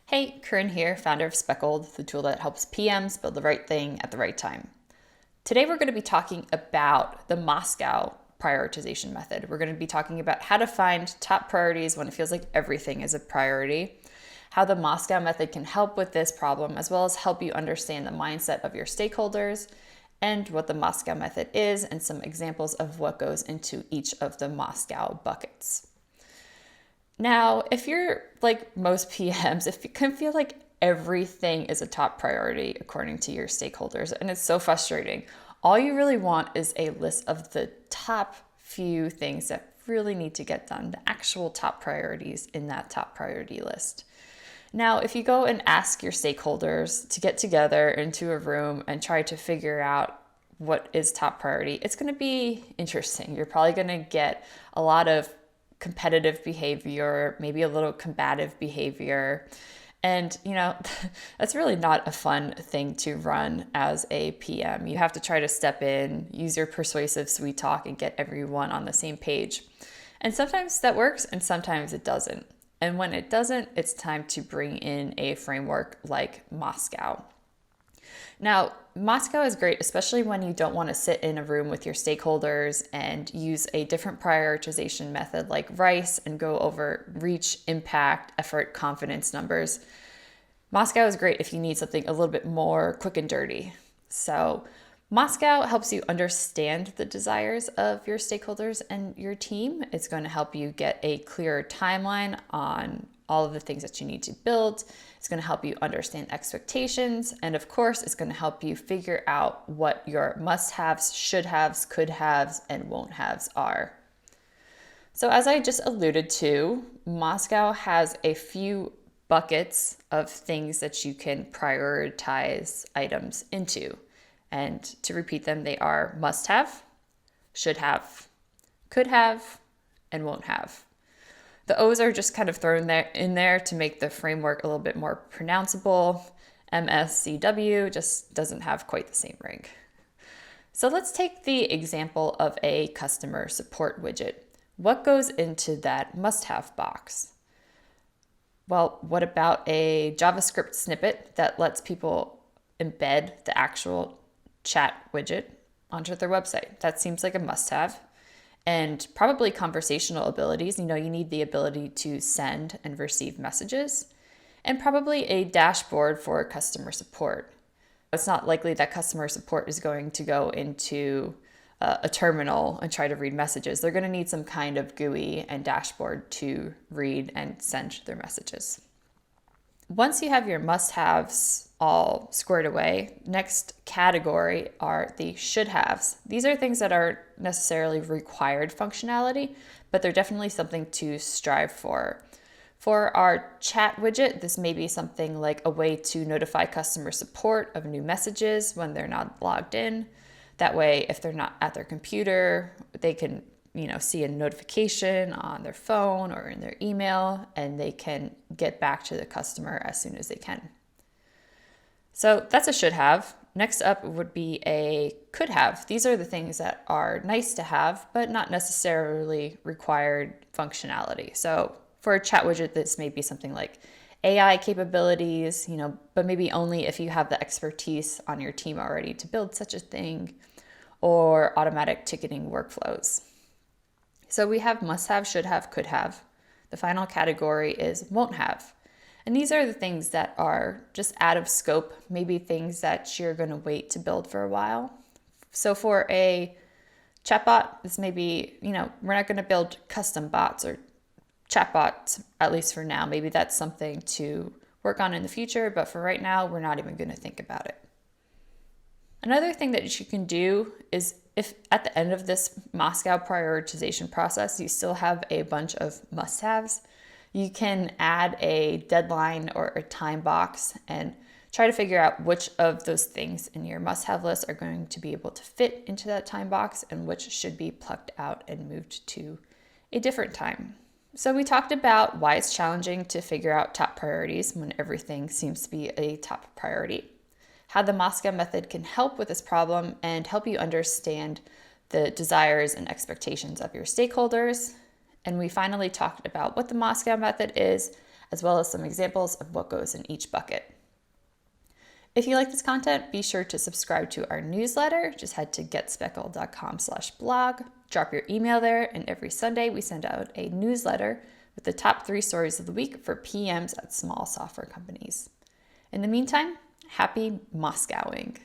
Hey, Corinne here, founder of Speckled, the tool that helps PMs build the right thing at the right time. Today we're going to be talking about the MoSCoW prioritization method. We're going to be talking about how to find top priorities when it feels like everything is a priority, how the MoSCoW method can help with this problem, as well as help you understand the mindset of your stakeholders, and what the MoSCoW method is, and some examples of what goes into each of the MoSCoW buckets. Now, if you're like most PMs, if you can feel like everything is a top priority according to your stakeholders, and it's so frustrating, all you really want is a list of the top few things that really need to get done, the actual top priorities in that top priority list. Now, if you go and ask your stakeholders to get together into a room and try to figure out what is top priority, it's going to be interesting. You're probably going to get a lot of competitive behavior, maybe a little combative behavior. And, that's really not a fun thing to run as a PM. You have to try to step in, use your persuasive sweet talk, and get everyone on the same page. And sometimes that works, and sometimes it doesn't. And when it doesn't, it's time to bring in a framework like MoSCoW. Now, MoSCoW is great, especially when you don't want to sit in a room with your stakeholders and use a different prioritization method like RICE and go over reach, impact, effort, confidence numbers. MoSCoW is great if you need something a little bit more quick and dirty. So MoSCoW helps you understand the desires of your stakeholders and your team. It's going to help you get a clearer timeline on all of the things that you need to build. It's going to help you understand expectations. And of course, it's going to help you figure out what your must-haves, should-haves, could-haves, and won't-haves are. So as I just alluded to, MoSCoW has a few buckets of things that you can prioritize items into. And to repeat them, they are must-have, should-have, could-have, and won't-have. The O's are just kind of thrown in there to make the framework a little bit more pronounceable. MSCW just doesn't have quite the same ring. So let's take the example of a customer support widget. What goes into that must-have box? Well, what about a JavaScript snippet that lets people embed the actual chat widget onto their website? That seems like a must-have. And probably conversational abilities. You need the ability to send and receive messages, and probably a dashboard for customer support. It's not likely that customer support is going to go into a terminal and try to read messages. They're going to need some kind of GUI and dashboard to read and send their messages. Once you have your must-haves all squared away, next category are the should-haves. These are things that aren't necessarily required functionality, but they're definitely something to strive for. For our chat widget, this may be something like a way to notify customer support of new messages when they're not logged in. That way, if they're not at their computer, they can see a notification on their phone or in their email, and they can get back to the customer as soon as they can. So that's a should have. Next up would be a could have. These are the things that are nice to have, but not necessarily required functionality. So for a chat widget, this may be something like AI capabilities, but maybe only if you have the expertise on your team already to build such a thing, or automatic ticketing workflows. So we have must have, should have, could have. The final category is won't have. And these are the things that are just out of scope, maybe things that you're going to wait to build for a while. So for a chatbot, this may be, we're not going to build custom bots or chatbots, at least for now. Maybe that's something to work on in the future, but for right now, we're not even going to think about it. Another thing that you can do is, if at the end of this MoSCoW prioritization process, you still have a bunch of must-haves, you can add a deadline or a time box and try to figure out which of those things in your must-have list are going to be able to fit into that time box and which should be plucked out and moved to a different time. So we talked about why it's challenging to figure out top priorities when everything seems to be a top priority, how the MoSCoW method can help with this problem and help you understand the desires and expectations of your stakeholders. And we finally talked about what the MoSCoW method is, as well as some examples of what goes in each bucket. If you like this content, be sure to subscribe to our newsletter. Just head to getspeckled.com/blog, drop your email there, and every Sunday we send out a newsletter with the top 3 stories of the week for PMs at small software companies. In the meantime, happy MoSCOWing.